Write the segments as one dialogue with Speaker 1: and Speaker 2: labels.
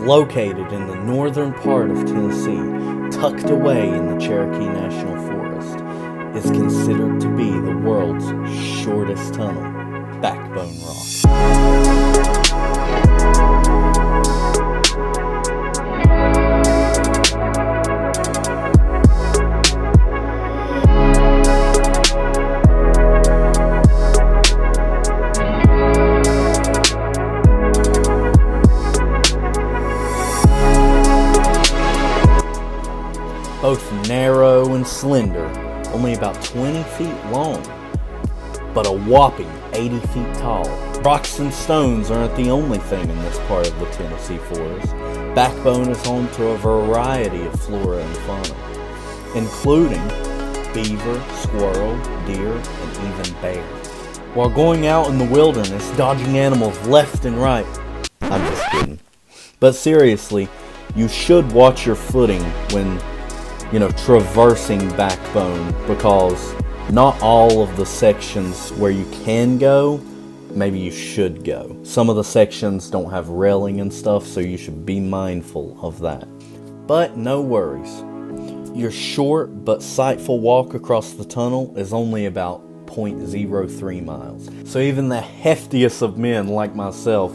Speaker 1: located in the northern part of Tennessee, tucked away in the Cherokee National Forest, is considered to be the world's shortest tunnel, Backbone Rock. Both narrow and slender, only about 20 feet long, but a whopping 80 feet tall. Rocks and stones aren't the only thing in this part of the Tennessee forest. Backbone is home to a variety of flora and fauna, including beaver, squirrel, deer, and even bear. While going out in the wilderness, dodging animals left and right. I'm just kidding. But seriously, you should watch your footing when traversing Backbone, because not all of the sections where you can go, maybe you should go. Some of the sections don't have railing and stuff, so you should be mindful of that. But no worries. Your short but sightful walk across the tunnel is only about 0.03 miles. So even the heftiest of men like myself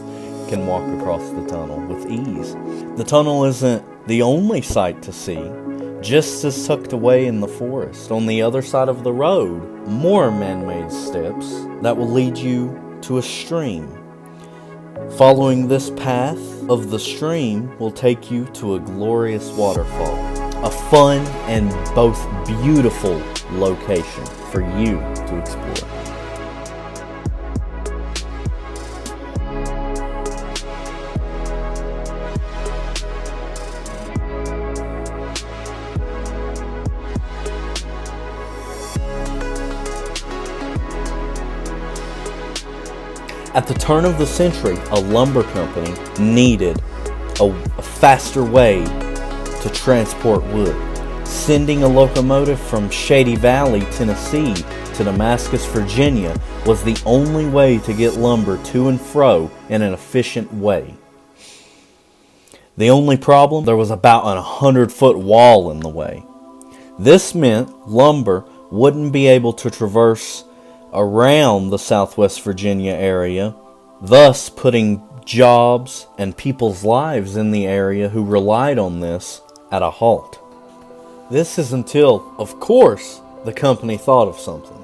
Speaker 1: can walk across the tunnel with ease. The tunnel isn't the only sight to see. Just as tucked away in the forest, on the other side of the road, more man-made steps that will lead you to a stream. Following this path of the stream will take you to a glorious waterfall, a fun and both beautiful location for you to explore. At the turn of the century, a lumber company needed a faster way to transport wood. Sending a locomotive from Shady Valley, Tennessee to Damascus, Virginia was the only way to get lumber to and fro in an efficient way. The only problem, there was about a 100-foot wall in the way. This meant lumber wouldn't be able to traverse around the Southwest Virginia area, thus putting jobs and people's lives in the area who relied on this at a halt. This is until, of course, the company thought of something.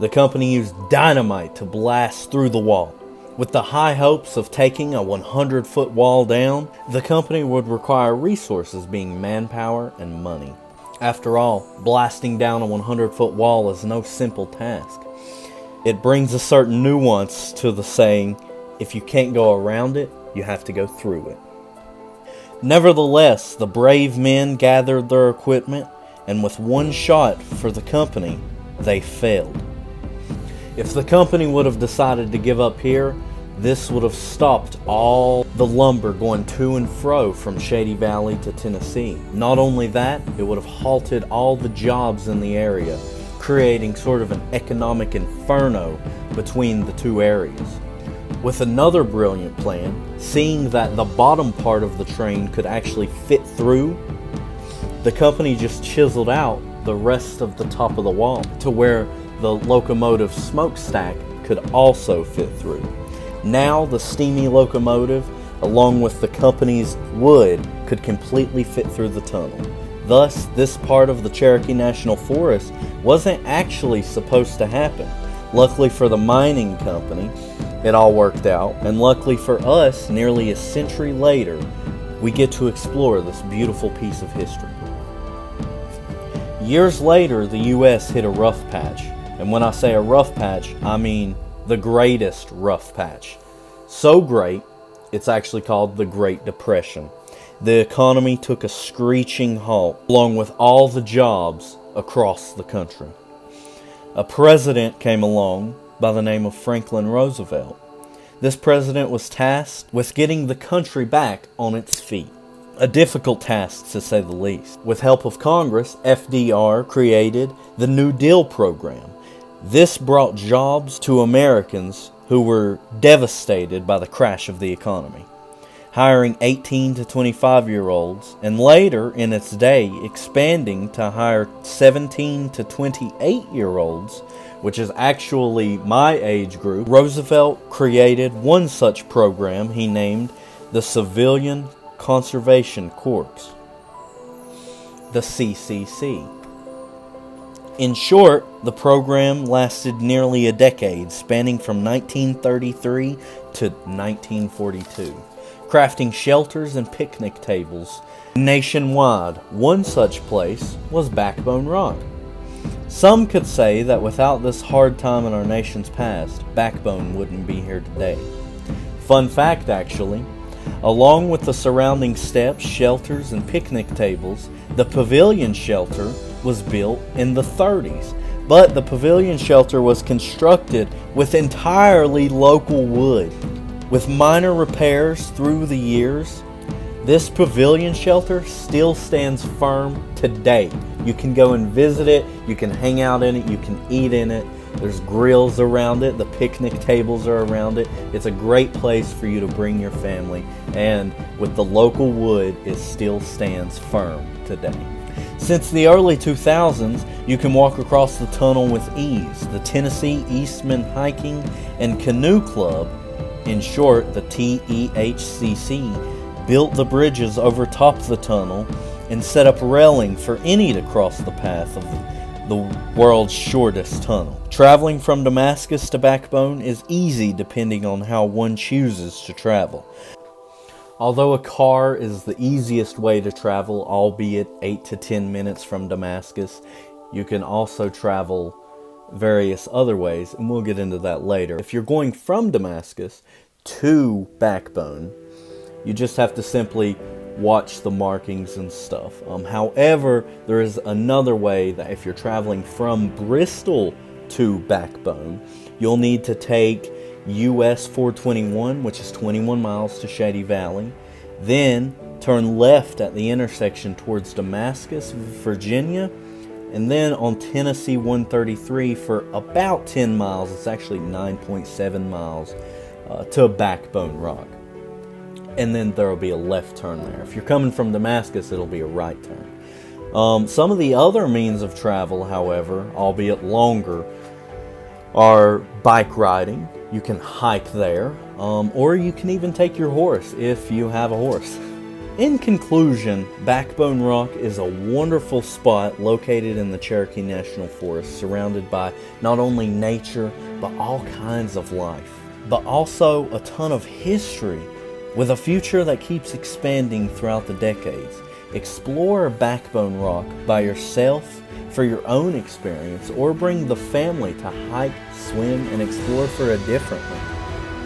Speaker 1: The company used dynamite to blast through the wall. With the high hopes of taking a 100-foot wall down, the company would require resources being manpower and money. After all, blasting down a 100-foot wall is no simple task. It brings a certain nuance to the saying, if you can't go around it, you have to go through it. Nevertheless, the brave men gathered their equipment, and with one shot for the company, they failed. If the company would have decided to give up here, this would have stopped all the lumber going to and fro from Shady Valley to Tennessee. Not only that, it would have halted all the jobs in the area, creating sort of an economic inferno between the two areas. With another brilliant plan, seeing that the bottom part of the train could actually fit through, the company just chiseled out the rest of the top of the wall to where the locomotive smokestack could also fit through. Now the steamy locomotive, along with the company's wood, could completely fit through the tunnel. Thus, this part of the Cherokee National Forest wasn't actually supposed to happen. Luckily for the mining company, it all worked out, and luckily for us, nearly a century later, we get to explore this beautiful piece of history. Years later, the U.S. hit a rough patch, and when I say a rough patch, I mean the greatest rough patch. So great, it's actually called the Great Depression. The economy took a screeching halt, along with all the jobs across the country. A president came along by the name of Franklin Roosevelt. This president was tasked with getting the country back on its feet. A difficult task, to say the least. With help of Congress, FDR created the New Deal program. This brought jobs to Americans who were devastated by the crash of the economy. hiring 18 to 25-year-olds, and later in its day expanding to hire 17 to 28-year-olds, which is actually my age group. Roosevelt created one such program he named the Civilian Conservation Corps, the CCC. In short, the program lasted nearly a decade, spanning from 1933 to 1942, crafting shelters and picnic tables nationwide. One such place was Backbone Rock. Some could say that without this hard time in our nation's past, Backbone wouldn't be here today. Fun fact, actually, along with the surrounding steps, shelters, and picnic tables, the pavilion shelter was built in the 30s, but the pavilion shelter was constructed with entirely local wood. With minor repairs through the years, this pavilion shelter still stands firm today. You can go and visit it, you can hang out in it, you can eat in it. There's grills around it, the picnic tables are around it. It's a great place for you to bring your family, and with the local wood, it still stands firm today. Since the early 2000s, you can walk across the tunnel with ease. The Tennessee Eastman Hiking and Canoe Club, in short, the TEHCC, built the bridges over top the tunnel and set up railing for any to cross the path of the world's shortest tunnel. Traveling from Damascus to Backbone is easy depending on how one chooses to travel. Although a car is the easiest way to travel, albeit 8 to 10 minutes from Damascus, you can also travel various other ways, and we'll get into that later. If you're going from Damascus to Backbone, you just have to simply watch the markings and stuff. However, there is another way that if you're traveling from Bristol to Backbone, you'll need to take US 421, which is 21 miles to Shady Valley, then turn left at the intersection towards Damascus, Virginia, and then on Tennessee 133 for about 10 miles, it's actually 9.7 miles, to Backbone Rock. And then there will be a left turn there. If you're coming from Damascus, it'll be a right turn. Some of the other means of travel, however, albeit longer, are bike riding. You can hike there, or you can even take your horse if you have a horse. In conclusion, Backbone Rock is a wonderful spot located in the Cherokee National Forest, surrounded by not only nature, but all kinds of life, but also a ton of history, with a future that keeps expanding throughout the decades. Explore Backbone Rock by yourself for your own experience, or bring the family to hike, swim, and explore for a different one.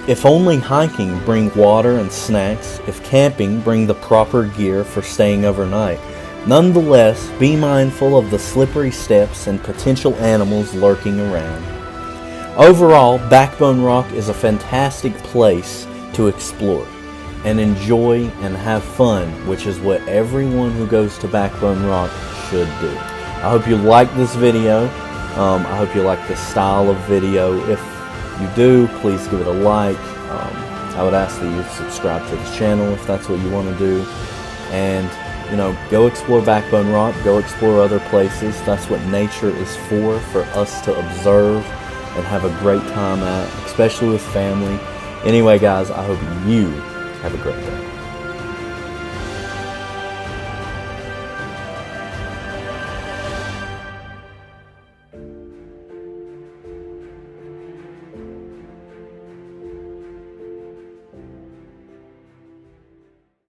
Speaker 1: If only hiking, bring water and snacks. If camping, bring the proper gear for staying overnight. Nonetheless, be mindful of the slippery steps and potential animals lurking around. Overall, Backbone Rock is a fantastic place to explore and enjoy and have fun, which is what everyone who goes to Backbone Rock should do. I hope you like this video. I hope you like this style of video. If you do, please give it a like. I would ask that you subscribe to the channel if that's what you want to do. And, go explore Backbone Rock. Go explore other places. That's what nature is for us to observe and have a great time at, especially with family. Anyway, guys, I hope you have a great day.